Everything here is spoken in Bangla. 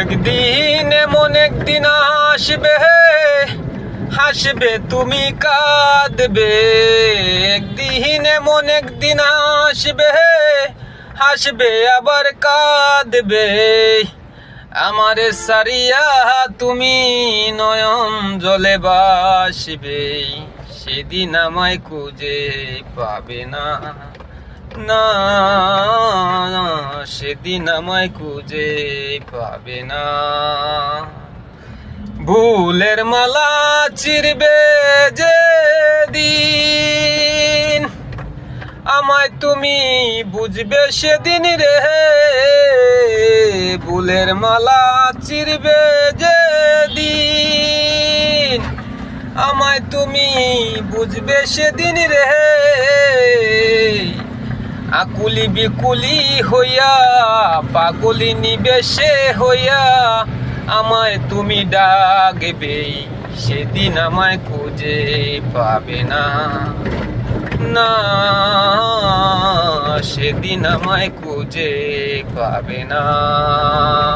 একদিন এমন একদিন আসবে, হাসবে তুমি কাঁদবে। একদিন এমন একদিন আসবে, হাসবে আবার কাঁদবে। আমারে সারিয়া তুমি নয়ন জলে বাসবে, সেদিন আমায় খুঁজে পাবে না, না সেদিন আমায় খুঁজে পাবে না। ভুলের মালা চিরবে যেদিন, আমায় তুমি বুঝবে সেদিন রে। ভুলের মালা চিরবে যেদিন, আমায় তুমি বুঝবে সেদিন রে। আকুলি বিকুলি হইয়া, পাগলি নিবেশে হইয়া, আমায় তুমি ডাকবে, সেদিন আমায় খুঁজে পাবে না, না সেদিন আমায় খুঁজে পাবে না।